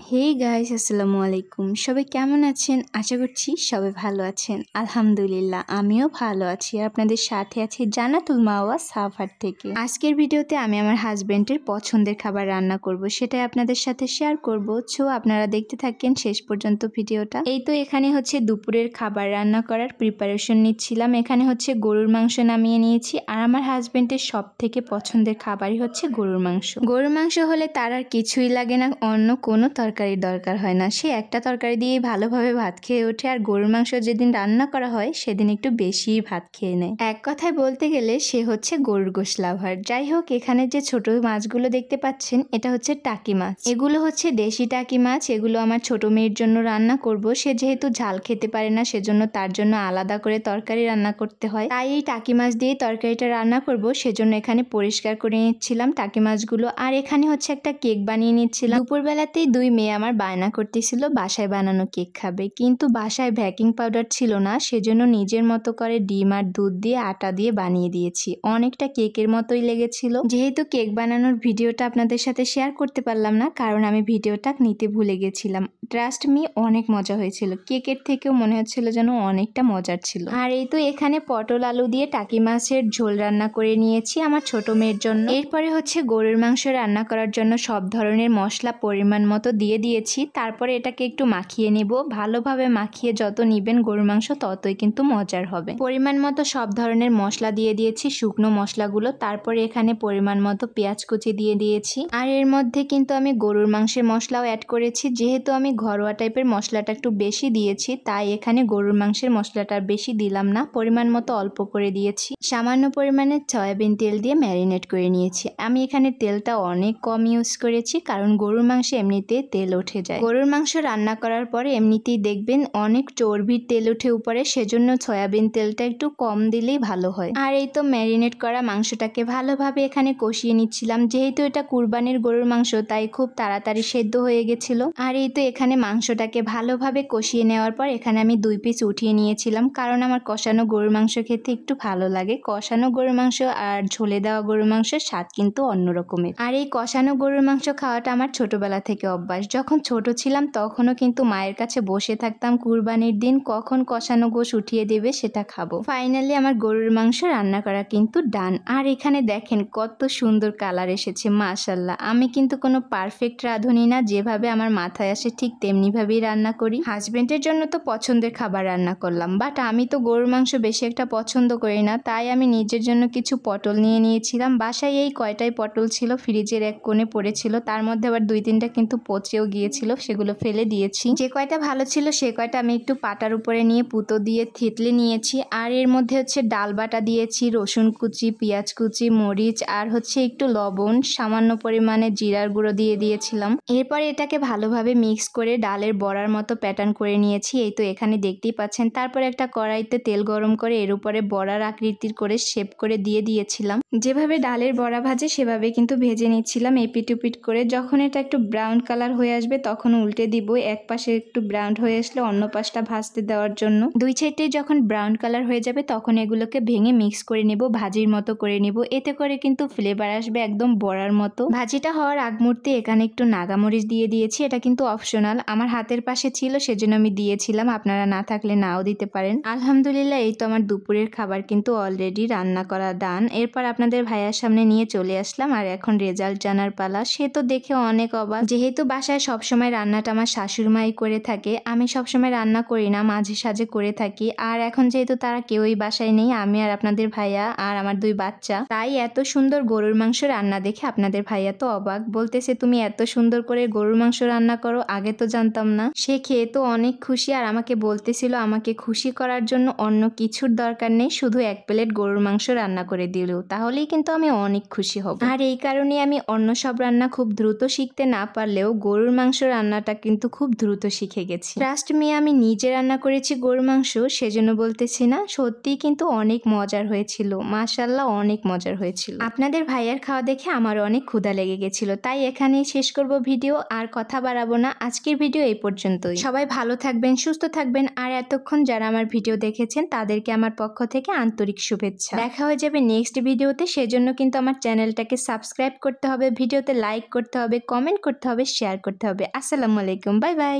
Hey guys, আসসালামু আলাইকুম। সবাই কেমন আছেন? আশা করছি সবাই ভালো আছেন। আলহামদুলিল্লাহ আমিও ভালো আছি। আপনাদের সাথে আছি জান্নাতুল মাওয়া সাফার থেকে। আজকের ভিডিওতে আমি আমার হাজবেন্ডের পছন্দের খাবার রান্না করব, সেটাই আপনাদের সাথে শেয়ার করব। সো আপনারা দেখতে থাকেন শেষ পর্যন্ত ভিডিওটা। এই তো এখানে হচ্ছে দুপুরের খাবার রান্না করার প্রিপারেশন নিচ্ছিলাম। এখানে হচ্ছে গরুর মাংস নামিয়ে নিয়েছি, আর আমার হাজবেন্ডের সব থেকে পছন্দের খাবারই হচ্ছে গরুর মাংস। গরুর মাংস হলে তার আর কিছুই লাগে না, অন্য কোনো তরকারির দরকার হয় না। সে একটা তরকারি দিয়েই ভালোভাবে ভাত খেয়ে ওঠে, আর গরুর মাংস যেদিন রান্না করা হয় সেদিন একটু বেশিই ভাত খেয়ে নেয়। এক কথায় বলতে গেলে সে হচ্ছে গরুর গোশ লাভার। যাই হোক, এখানে যে ছোট মাছগুলো দেখতে পাচ্ছেন এটা হচ্ছে টাকি মাছ। এগুলো হচ্ছে দেশি টাকি মাছ। এগুলো আমার ছোট মেয়ের জন্য রান্না করব। সে যেহেতু ঝাল খেতে পারে না, সেজন্য তার জন্য আলাদা করে তরকারি রান্না করতে হয়। তাই এই টাকি মাছ দিয়ে তরকারিটা রান্না করব, সেজন্য এখানে পরিষ্কার করে নিচ্ছিলাম টাকি মাছগুলো। আর এখানে হচ্ছে একটা কেক বানিয়ে নিচ্ছিলাম। দুপুরবেলাতেই দুই মেয়ে আমার বায়না করতেছিল বাসায় বানানো কেক খাবে, কিন্তু বাসায় বেকিং পাউডার ছিল না, সেজন্য নিজের মতো করে ডিম আর দুধ দিয়ে আটা দিয়ে বানিয়ে দিয়েছি। অনেকটা কেকের মতোই লেগেছিল। যেহেতু কেক বানানোর ভিডিওটা আপনাদের সাথে শেয়ার করতে পারলাম না, কারণ আমি ভিডিওটা নিতে ভুলে গেছিলাম। ট্রাস্ট মি, অনেক মজা হয়েছিল। কেকের থেকেও মনে হচ্ছিল যেন অনেকটা মজার ছিল। আর এই তো এখানে পটল আলু দিয়ে টাকি মাছের ঝোল রান্না করে নিয়েছি আমার ছোট মেয়ের জন্য। এরপরে হচ্ছে গরুর মাংস রান্না করার জন্য সব ধরনের মশলা পরিমাণ মতো দিয়ে দিয়েছি। তারপরে এটাকে একটু মাখিয়ে নিব। ভালোভাবে মাখিয়ে যত নিবেন গরুর মাংস ততই কিন্তু মজার হবে। পরিমাণ মতো সব ধরনের মশলা দিয়ে দিয়েছি, শুকনো মশলাগুলো। তারপরে এখানে পরিমাণ মতো পেঁয়াজ কুচি দিয়ে দিয়েছি। আর এর মধ্যে কিন্তু আমি গরুর মাংসের মশলাও অ্যাড করেছি। যেহেতু আমি ঘরোয়া টাইপের মশলাটা একটু বেশি দিয়েছি, তাই এখানে গরুর মাংসের মশলাটা বেশি দিলাম না, পরিমাণ মতো অল্প করে দিয়েছি। সামান্য পরিমাণে সয়াবিন তেল দিয়ে ম্যারিনেট করে নিয়েছি। আমি এখানে তেলটা অনেক কম ইউজ করেছি, কারণ গরুর মাংসে এমনিতে তেল উঠে যায়। গরুর মাংস রান্না করার পরে এমনিতেই দেখবেন অনেক চর্বির তেল উঠে উপরে, সেজন্য সয়াবিন তেলটা একটু কম দিলেই ভালো হয়। আর এই তো ম্যারিনেট করা মাংসটাকে ভালোভাবে এখানে কষিয়ে নিচ্ছিলাম। যেহেতু এটা কুরবানির গরুর মাংস, তাই খুব তাড়াতাড়ি সেদ্ধ হয়ে গেছিল। আর এই তো এখানে মাংসটাকে ভালোভাবে কষিয়ে নেওয়ার পর এখানে আমি 2 পিস উঠিয়ে নিয়েছিলাম, কারণ আমার কষানো গরুর মাংস খেতে একটু ভালো লাগে। কষানো গরুর মাংস আর ঝোলে দেওয়া গরুর মাংসের স্বাদ কিন্তু অন্য রকমের। আর এই কষানো গরুর মাংস খাওয়াটা আমার ছোটবেলা থেকে অভ্যাস। যখন ছোট ছিলাম তখনও কিন্তু মায়ের কাছে বসে থাকতাম কুরবানির দিন, কখন কষানো গোশ উঠিয়ে দেবে সেটা খাবো। ফাইনালি আমার গরুর মাংস রান্না করা কিন্তু ডান। আর এখানে দেখেন কত সুন্দর কালার এসেছে, মাশাআল্লাহ। আমি কিন্তু কোনো পারফেক্ট রাঁধুনি না, যেভাবে আমার মাথায় আসে ঠিক তেমনি ভাবেই রান্না করি। হাজবেন্ডের জন্য তো পছন্দের খাবার রান্না করলাম, বাট আমি তো গরুর মাংস বেশি একটা পছন্দ করি না, তাই আমি নিজের জন্য কিছু পটল নিয়ে নিয়েছিলাম। বাসায় এই কয়টাই পটল ছিল, ফ্রিজের এক কোণে পড়েছিল, তার মধ্যে আবার 2-3টা কিন্তু পচেও গিয়েছিল, সেগুলো ফেলে দিয়েছি। যে কয়টা ভালো ছিল সে কয়টা আমি একটু পাটার উপরে নিয়ে পুতো দিয়ে থেতলে নিয়েছি। আর এর মধ্যে হচ্ছে ডাল বাটা দিয়েছি, রসুন কুচি, পেঁয়াজ কুচি, মরিচ, আর হচ্ছে একটু লবণ, সামান্য পরিমাণে জিরার গুঁড়ো দিয়ে দিয়েছিলাম। এরপরে এটাকে ভালোভাবে মিক্স করে ডালের বড়ার মতো প্যাটার্ন করে নিয়েছি। এই তো এখানে দেখতেই পাচ্ছেন। তারপরে একটা কড়াইতে তেল গরম করে এর উপরে বড়ার আকৃতির করে শেপ করে দিয়ে দিয়েছিলাম। যেভাবে ডালের বড়া ভাজে সেভাবে কিন্তু ভেজে নিচ্ছিলাম এপিট ওপিট করে। যখন এটা একটু ব্রাউন কালার হয়ে আসবে তখন উল্টে দিব। এক পাশে একটু ব্রাউন হয়ে আসলে অন্য পাশটা ভাজতে দেওয়ার জন্য। 2 সাইডে যখন ব্রাউন কালার হয়ে যাবে তখন এগুলোকে ভেঙে মিক্স করে নেব, ভাজির মতো করে নেব। এতে করে কিন্তু ফ্লেভার আসবে একদম বড়ার মতো। ভাজিটা হওয়ার আগ মুহূর্তে এখানে একটু নাগামরিচ দিয়ে দিয়েছি। এটা কিন্তু অপশনাল, আমার হাতের পাশে ছিল সেজন্য আমি দিয়েছিলাম, আপনারা না থাকলে নাও দিতে পারেন। আলহামদুলিল্লাহ, এই তো আমার দুপুরের খাবার কিন্তু অলরেডি রান্না করা ডান। এরপর আপনাদের ভাইয়ার সামনে নিয়ে চলে আসলাম, আর এখন রেজাল্ট জানার পালা। সে তো দেখে অনেক অবাক। যেহেতু বাসায় সবসময় রান্নাটা আমার শাশুড়িমাই করে থাকে, আমি সবসময় রান্না করি না, মাঝে সাঝে করে থাকি। আর এখন যেহেতু তারা কেউই বাসায় নেই, আমি আর আপনাদের ভাইয়া আর আমার 2 বাচ্চা, তাই এত সুন্দর গরুর মাংস রান্না দেখে আপনাদের ভাইয়া তো অবাক। বলতেছে তুমি এত সুন্দর করে গরুর মাংস রান্না করো, আগে তো জানতাম না। সে খেয়ে তো অনেক খুশি, আর আমাকে বলতেছিল আমাকে খুশি করার জন্য অন্য কিছুর দরকার নেই, শুধু 1 প্লেট গরুর মাংস রান্না করে দিলেও তাহলেই কিন্তু আমি অনেক খুশি হব। আর এই কারণে আমি অন্য সব রান্না খুব দ্রুত শিখতে না পারলেও গরুর মাংস রান্নাটা কিন্তু খুব দ্রুত শিখে গেছি। ট্রাস্ট মি, আমি নিজে রান্না করেছি গরুর মাংস, সেজন্য বলতেছি না, সত্যিই কিন্তু অনেক মজার হয়েছিল, মাশাআল্লাহ অনেক মজার হয়েছিল। আপনাদের ভাইয়ার খাওয়া দেখে আমার অনেক ক্ষুধা লেগে গেছিল, তাই এখানেই শেষ করব ভিডিও, আর কথা বাড়াবো না। আজকের ভিডিও এই পর্যন্তই। সবাই ভালো থাকবেন, সুস্থ থাকবেন, আর এতক্ষণ যারা আমার ভিডিও দেখেছেন তাদেরকে আমার পক্ষ থেকে আন্তরিক শুভেচ্ছা। দেখা হয়ে যাবে নেক্সট ভিডিওতে, সেজন্য কিন্তু আমার চ্যানেলটাকে সাবস্ক্রাইব করতে হবে, ভিডিওতে লাইক করতে হবে, কমেন্ট করতে হবে, শেয়ার করতে হবে। করতে হবে। আসসালামু আলাইকুম, বাই বাই।